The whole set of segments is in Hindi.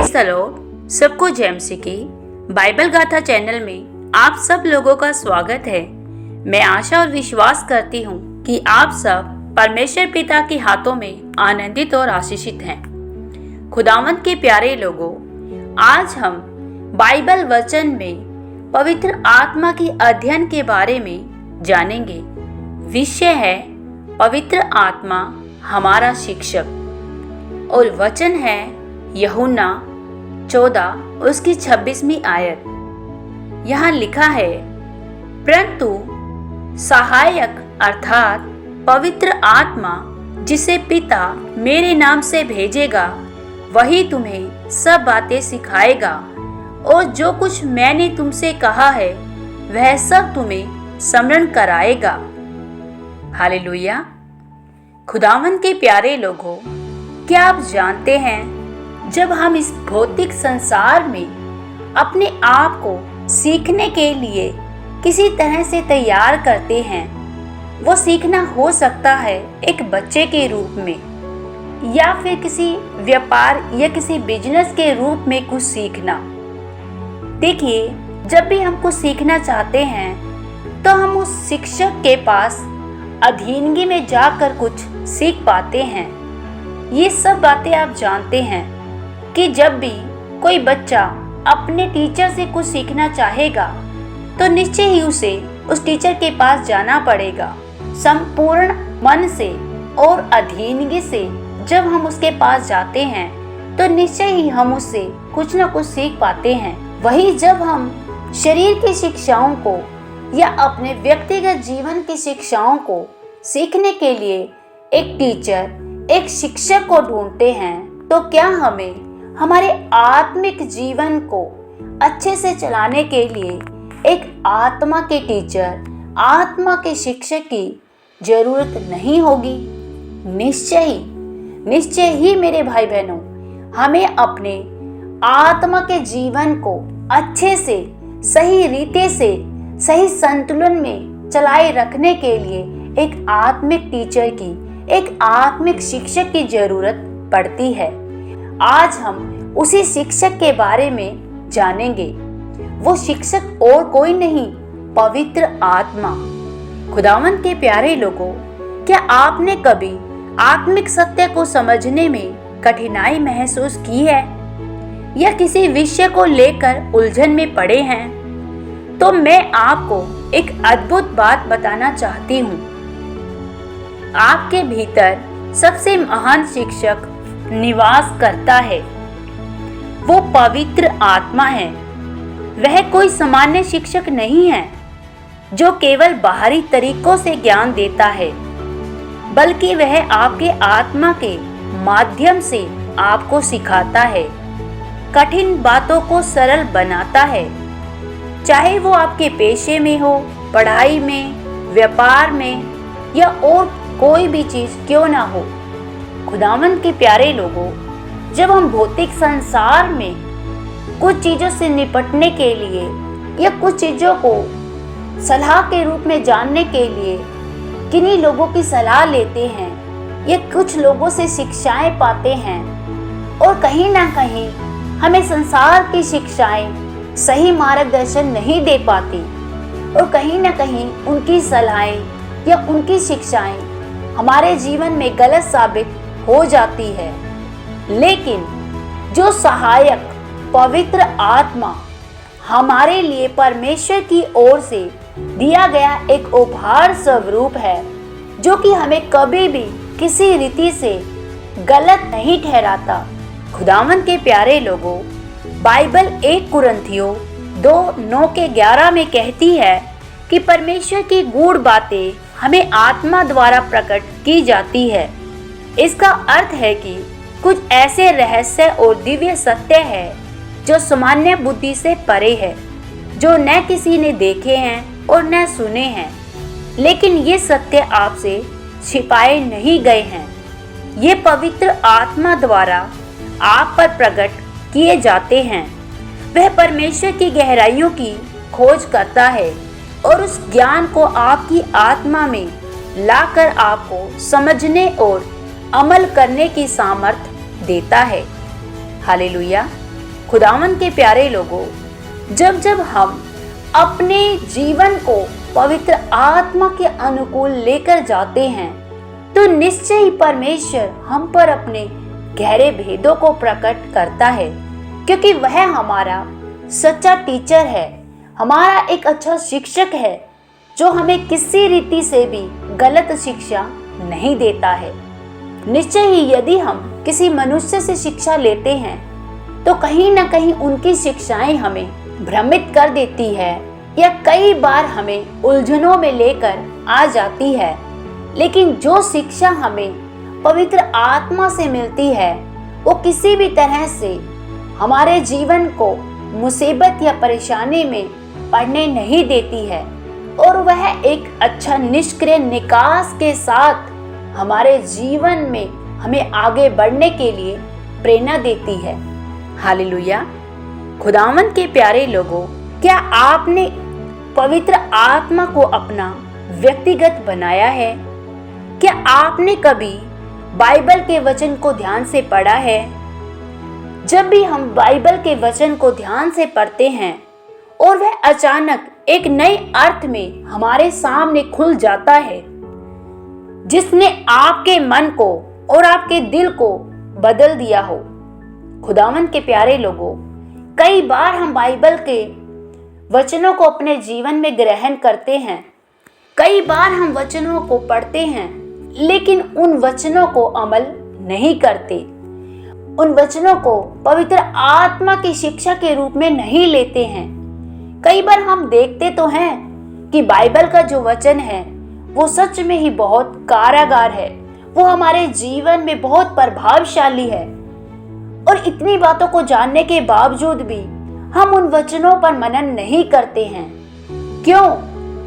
Praise the Lord. सबको जय मसीह की बाइबल गाथा चैनल में आप सब लोगों का स्वागत है। मैं आशा और विश्वास करती हूँ कि आप सब परमेश्वर पिता के हाथों में आनंदित और आशीषित हैं। खुदावंत के प्यारे लोगों, आज हम बाइबल वचन में पवित्र आत्मा के अध्ययन के बारे में जानेंगे। विषय है पवित्र आत्मा हमारा शिक्षक और वचन है यूहन्ना 14 उसकी 26वीं आयत। यहाँ लिखा है, परंतु सहायक अर्थात पवित्र आत्मा जिसे पिता मेरे नाम से भेजेगा, वही तुम्हें सब बातें सिखाएगा और जो कुछ मैंने तुमसे कहा है वह सब तुम्हें स्मरण कराएगा। हालेलुया। खुदावंत के प्यारे लोगों, क्या आप जानते हैं, जब हम इस भौतिक संसार में अपने आप को सीखने के लिए किसी तरह से तैयार करते हैं, वो सीखना हो सकता है एक बच्चे के रूप में या फिर किसी व्यापार या किसी बिजनेस के रूप में कुछ सीखना। देखिए, जब भी हम कुछ सीखना चाहते हैं तो हम उस शिक्षक के पास अधीनगी में जाकर कुछ सीख पाते हैं। ये सब बातें आप जानते हैं कि जब भी कोई बच्चा अपने टीचर से कुछ सीखना चाहेगा तो निश्चय ही उसे उस टीचर के पास जाना पड़ेगा। संपूर्ण मन से और अधीनगी से जब हम उसके पास जाते हैं तो निश्चय ही हम उससे कुछ न कुछ सीख पाते हैं। वही जब हम शरीर की शिक्षाओं को या अपने व्यक्तिगत जीवन की शिक्षाओं को सीखने के लिए एक टीचर, एक शिक्षक को ढूंढते हैं, तो क्या हमें हमारे आत्मिक जीवन को अच्छे से चलाने के लिए एक आत्मा के टीचर, आत्मा के शिक्षक की जरूरत नहीं होगी? निश्चय ही मेरे भाई बहनों, हमें अपने आत्मा के जीवन को अच्छे से, सही रीति से, सही संतुलन में चलाए रखने के लिए एक आत्मिक टीचर की, एक आत्मिक शिक्षक की जरूरत पड़ती है। आज हम उसी शिक्षक के बारे में जानेंगे। वो शिक्षक और कोई नहीं, पवित्र आत्मा। खुदावंत के प्यारे लोगों, क्या आपने कभी आत्मिक सत्य को समझने में कठिनाई महसूस की है या किसी विषय को लेकर उलझन में पड़े हैं? तो मैं आपको एक अद्भुत बात बताना चाहती हूँ। आपके भीतर सबसे महान शिक्षक निवास करता है। वो पवित्र आत्मा है। वह कोई सामान्य शिक्षक नहीं है जो केवल बाहरी तरीकों से ज्ञान देता है, बल्कि वह आपके आत्मा के माध्यम से आपको सिखाता है, कठिन बातों को सरल बनाता है। चाहे वो आपके पेशे में हो, पढ़ाई में, व्यापार में या और कोई भी चीज क्यों ना हो। खुदावंत के प्यारे लोगों, जब हम भौतिक संसार में कुछ चीजों से निपटने के लिए या कुछ चीजों को सलाह के रूप में जानने के लिए किन्हीं लोगों की सलाह लेते हैं या कुछ लोगों से शिक्षाएं पाते हैं, और कहीं ना कहीं हमें संसार की शिक्षाएं सही मार्गदर्शन नहीं दे पाती, और कहीं ना कहीं उनकी सलाहें या उनकी शिक्षाएं हमारे जीवन में गलत साबित हो जाती है। लेकिन जो सहायक पवित्र आत्मा हमारे लिए परमेश्वर की ओर से दिया गया एक उपहार स्वरूप है, जो कि हमें कभी भी किसी रीति से गलत नहीं ठहराता। खुदावंत के प्यारे लोगों, बाइबल 1 कुरिन्थियों 2:9-11 में कहती है कि परमेश्वर की गूढ़ बातें हमें आत्मा द्वारा प्रकट की जाती है। इसका अर्थ है कि कुछ ऐसे रहस्य और दिव्य सत्य है जो सामान्य बुद्धि से परे है, जो न किसी ने देखे हैं और न सुने हैं। लेकिन ये सत्य आपसे छिपाए नहीं गए हैं। ये पवित्र आत्मा द्वारा आप पर प्रकट किए जाते हैं। वह परमेश्वर की गहराइयों की खोज करता है और उस ज्ञान को आपकी आत्मा में लाकर आपको समझने और अमल करने की सामर्थ देता है। हालेलुया। खुदावंद के प्यारे लोगों, जब जब हम अपने जीवन को पवित्र आत्मा के अनुकूल लेकर जाते हैं तो निश्चय ही परमेश्वर हम पर अपने गहरे भेदों को प्रकट करता है, क्योंकि वह हमारा सच्चा टीचर है, हमारा एक अच्छा शिक्षक है जो हमें किसी रीति से भी गलत शिक्षा नहीं देता है। निश्चय ही यदि हम किसी मनुष्य से शिक्षा लेते हैं तो कहीं ना कहीं उनकी शिक्षाएं हमें भ्रमित कर देती है या कई बार हमें उलझनों में लेकर आ जाती है। लेकिन जो शिक्षा हमें पवित्र आत्मा से मिलती है वो किसी भी तरह से हमारे जीवन को मुसीबत या परेशानी में पड़ने नहीं देती है और वह एक अच्छा निष्क्रिय निकास के साथ हमारे जीवन में हमें आगे बढ़ने के लिए प्रेरणा देती है। हालेलुया। खुदावंद के प्यारे लोगों, क्या आपने पवित्र आत्मा को अपना व्यक्तिगत बनाया है? क्या आपने कभी बाइबल के वचन को ध्यान से पढ़ा है? जब भी हम बाइबल के वचन को ध्यान से पढ़ते हैं और वह अचानक एक नए अर्थ में हमारे सामने खुल जाता है जिसने आपके मन को और आपके दिल को बदल दिया हो। खुदावंद के प्यारे लोगों, कई बार हम बाइबल के वचनों को अपने जीवन में ग्रहण करते हैं, कई बार हम वचनों को पढ़ते हैं लेकिन उन वचनों को अमल नहीं करते, उन वचनों को पवित्र आत्मा की शिक्षा के रूप में नहीं लेते हैं। कई बार हम देखते तो हैं कि बाइबल का जो वचन है वो सच में ही बहुत कारागार है, वो हमारे जीवन में बहुत प्रभावशाली है और इतनी बातों को जानने के बावजूद भी हम उन वचनों पर मनन नहीं करते हैं। क्यों?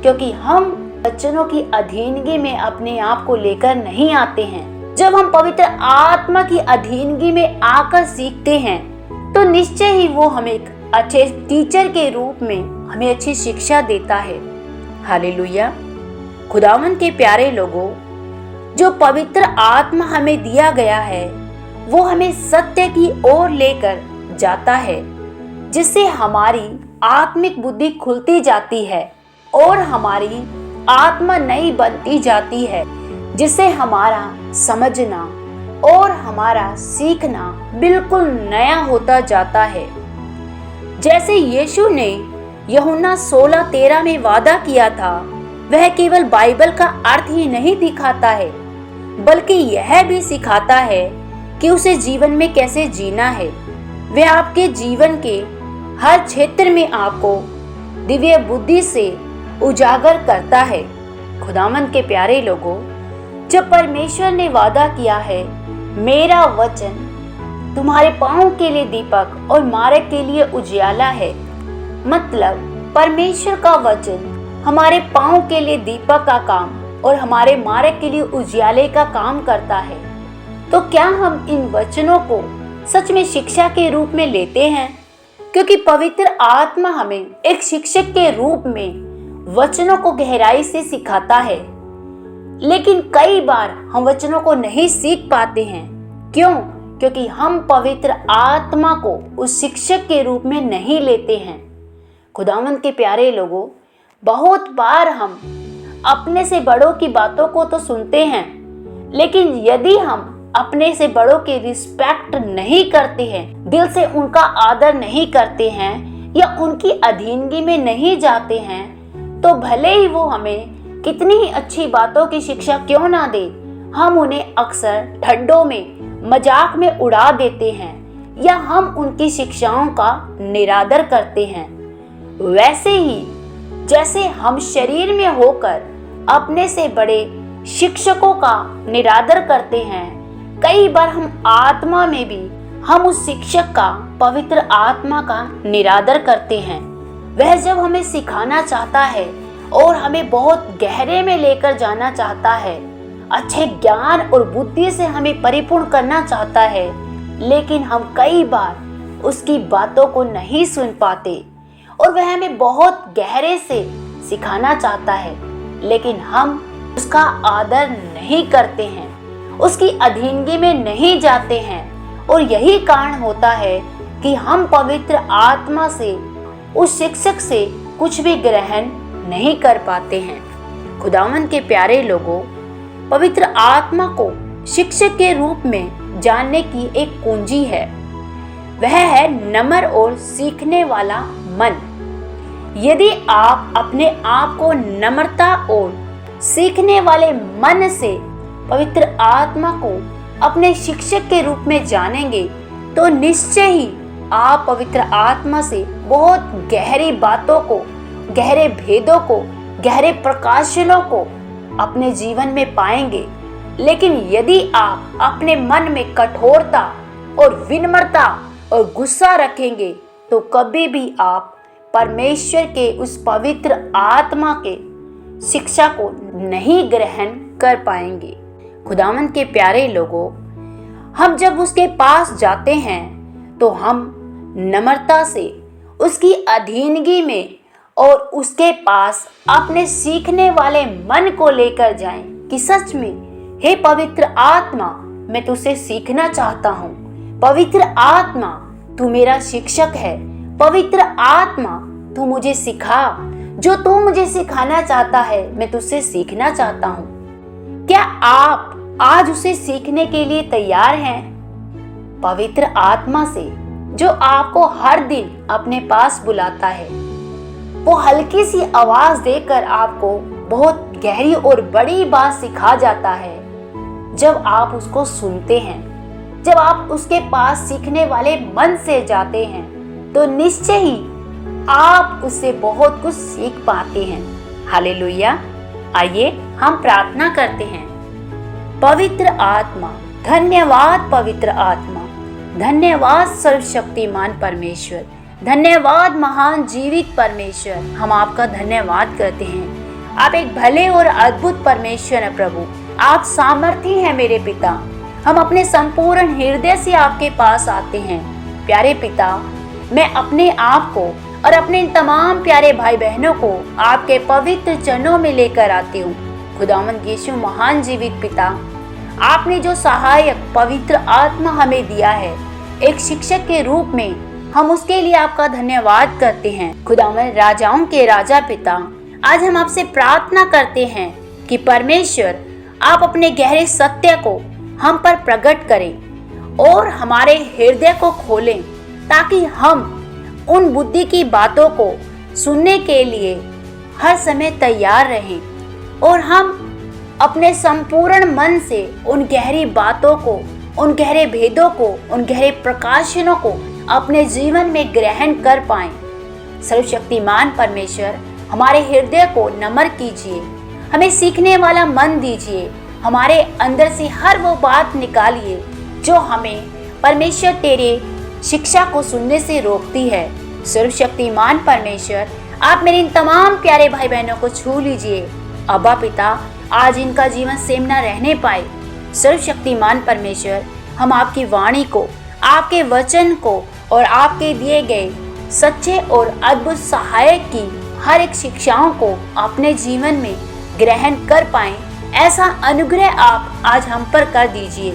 क्योंकि हम वचनों की अधीनगी में अपने आप को लेकर नहीं आते हैं। जब हम पवित्र आत्मा की अधीनगी में आकर सीखते हैं तो निश्चय ही वो हमें एक अच्छे टीचर के रूप में हमें अच्छी शिक्षा देता है। हालेलुया। खुदावंद के प्यारे लोगों, जो पवित्र आत्मा हमें दिया गया है वो हमें सत्य की ओर लेकर जाता है, जिससे हमारी आत्मिक बुद्धि खुलती जाती है और हमारी आत्मा नई बनती जाती है, जिससे हमारा समझना और हमारा सीखना बिल्कुल नया होता जाता है। जैसे यीशु ने यूहन्ना 16:13 में वादा किया था, वह केवल बाइबल का अर्थ ही नहीं दिखाता है बल्कि यह भी सिखाता है कि उसे जीवन में कैसे जीना है। वह आपके जीवन के हर क्षेत्र में आपको दिव्य बुद्धि से उजागर करता है। खुदावंद के प्यारे लोगों, जब परमेश्वर ने वादा किया है, मेरा वचन तुम्हारे पांव के लिए दीपक और मार्ग के लिए उजियाला है, मतलब परमेश्वर का वचन हमारे पांव के लिए दीपक का काम और हमारे मार्ग के लिए उजियाले का काम करता है। तो क्या हम इन वचनों को सच में शिक्षा के रूप में लेते हैं? क्योंकि पवित्र आत्मा हमें एक शिक्षक के रूप में वचनों को गहराई से सिखाता है, लेकिन कई बार हम वचनों को नहीं सीख पाते हैं। क्यों? क्योंकि हम पवित्र आत्मा को उस शिक्षक के रूप में नहीं लेते हैं। खुदावंद के प्यारे लोगों, बहुत बार हम अपने से बड़ों की बातों को तो सुनते हैं, लेकिन यदि हम अपने से बड़ों की रिस्पेक्ट नहीं करते हैं, दिल से उनका आदर नहीं करते हैं या उनकी अधीनगी में नहीं जाते हैं, तो भले ही वो हमें कितनी ही अच्छी बातों की शिक्षा क्यों ना दे, हम उन्हें अक्सर ठंडों में मजाक में उड़ा देते हैं या हम उनकी शिक्षाओं का निरादर करते हैं। वैसे ही जैसे हम शरीर में होकर अपने से बड़े शिक्षकों का निरादर करते हैं, कई बार हम आत्मा में भी हम उस शिक्षक का, पवित्र आत्मा का निरादर करते हैं। वह जब हमें सिखाना चाहता है और हमें बहुत गहरे में लेकर जाना चाहता है, अच्छे ज्ञान और बुद्धि से हमें परिपूर्ण करना चाहता है, लेकिन हम कई बार उसकी बातों को नहीं सुन पाते और वह हमें बहुत गहरे से सिखाना चाहता है, लेकिन हम उसका आदर नहीं करते हैं, उसकी अधीनगी में नहीं जाते हैं। और यही कारण होता है कि हम पवित्र आत्मा से, उस शिक्षक से कुछ भी ग्रहण नहीं कर पाते हैं। खुदावन के प्यारे लोगों, पवित्र आत्मा को शिक्षक के रूप में जानने की एक कुंजी है। वह है नम्र और सीखने वाला मन। यदि आप अपने आप को नम्रता और सीखने वाले मन से पवित्र आत्मा को अपने शिक्षक के रूप में जानेंगे तो निश्चय ही आप पवित्र आत्मा से बहुत गहरी बातों को, गहरे भेदों को, गहरे प्रकाशनों को अपने जीवन में पाएंगे। लेकिन यदि आप अपने मन में कठोरता और विनम्रता और गुस्सा रखेंगे तो कभी भी आप परमेश्वर के उस पवित्र आत्मा के शिक्षा को नहीं ग्रहण कर पाएंगे। खुदावन के प्यारे लोगों, हम जब उसके पास जाते हैं तो हम नम्रता से उसकी अधीनगी में और उसके पास अपने सीखने वाले मन को लेकर जाएं कि सच में हे पवित्र आत्मा, मैं तुझसे सीखना चाहता हूँ। पवित्र आत्मा, तू मेरा शिक्षक है। पवित्र आत्मा, तू मुझे सिखा, जो तू मुझे सिखाना चाहता है मैं तुझसे सीखना चाहता हूँ। क्या आप आज उसे सीखने के लिए तैयार हैं? पवित्र आत्मा से जो आपको हर दिन अपने पास बुलाता है, वो हल्की सी आवाज देकर आपको बहुत गहरी और बड़ी बात सिखा जाता है। जब आप उसको सुनते हैं, जब आप उसके पास सीखने वाले मन से जाते हैं तो निश्चय ही आप उससे बहुत कुछ सीख पाते हैं। हालेलुया। आइए हम प्रार्थना करते हैं। पवित्र आत्मा, धन्यवाद पवित्र आत्मा, धन्यवाद सर्वशक्तिमान परमेश्वर, धन्यवाद महान जीवित परमेश्वर। हम आपका धन्यवाद करते हैं। आप एक भले और अद्भुत परमेश्वर हैं प्रभु। आप सामर्थी हैं मेरे पिता। हम अपने संपूर्ण हृदय से आपके पास आते हैं। प्यारे पिता, मैं अपने आप को और अपने तमाम प्यारे भाई बहनों को आपके पवित्र चरणों में लेकर आती हूँ। खुदावंद यीशु महान जीवित पिता, आपने जो सहायक पवित्र आत्मा हमें दिया है एक शिक्षक के रूप में, हम उसके लिए आपका धन्यवाद करते हैं। खुदावंद राजाओं के राजा पिता, आज हम आपसे प्रार्थना करते हैं कि परमेश्वर आप अपने गहरे सत्य को हम पर प्रकट करें और हमारे हृदय को खोलें ताकि हम उन बुद्धि की बातों को सुनने के लिए हर समय तैयार रहें और हम अपने संपूर्ण मन से उन गहरी बातों को, उन गहरे भेदों को, उन गहरे प्रकाशनों को अपने जीवन में ग्रहण कर पाएं। सर्वशक्तिमान परमेश्वर, हमारे हृदय को नम्र कीजिए, हमें सीखने वाला मन दीजिए, हमारे अंदर से हर वो बात निकालिए जो हमें परमेश्वर तेरे शिक्षा को सुनने से रोकती है। सर्वशक्तिमान परमेश्वर, आप मेरे इन तमाम प्यारे भाई बहनों को छू लीजिए। अब्बा पिता, आज इनका जीवन सेम न रहने पाए। सर्वशक्तिमान परमेश्वर, हम आपकी वाणी को, आपके वचन को और आपके दिए गए सच्चे और अद्भुत सहायक की हर एक शिक्षाओं को अपने जीवन में ग्रहण कर पाएं, ऐसा अनुग्रह आप आज हम पर कर दीजिए।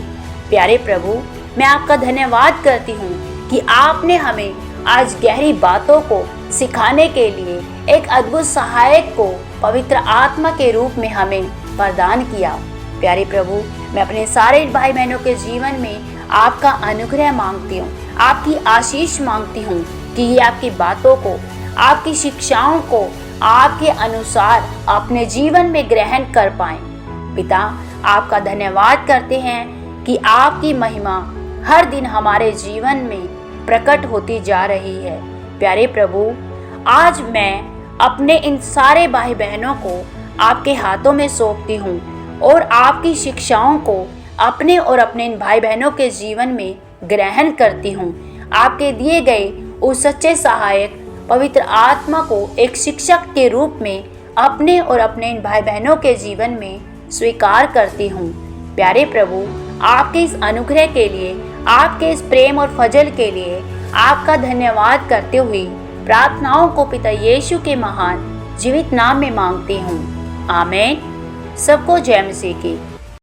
प्यारे प्रभु, मैं आपका धन्यवाद करती हूँ कि आपने हमें आज गहरी बातों को सिखाने के लिए एक अद्भुत सहायक को पवित्र आत्मा के रूप में हमें प्रदान किया। प्यारे प्रभु, मैं अपने सारे भाई बहनों के जीवन में आपका अनुग्रह मांगती हूँ, आपकी आशीष मांगती हूँ कि ये आपकी बातों को, आपकी शिक्षाओं को आपके अनुसार अपने जीवन में ग्रहण कर पाएं। पिता, आपका धन्यवाद करते हैं कि आपकी महिमा हर दिन हमारे जीवन में प्रकट होती जा रही है। प्यारे प्रभु, आज मैं अपने इन सारे भाई बहनों को आपके हाथों में सौंपती हूँ और आपकी शिक्षाओं को अपने और अपने इन भाई बहनों के जीवन में ग्रहण करती हूँ। आपके दिए गए उस सच्चे सहायक पवित्र आत्मा को एक शिक्षक के रूप में अपने और अपने इन भाई बहनों के जीवन में स्वीकार करती हूँ। प्यारे प्रभु, आपके इस अनुग्रह के लिए, आपके इस प्रेम और फजल के लिए आपका धन्यवाद करते हुए प्रार्थनाओं को पिता यीशु के महान जीवित नाम में मांगती हूँ। आमीन। सबको जय मसीह की।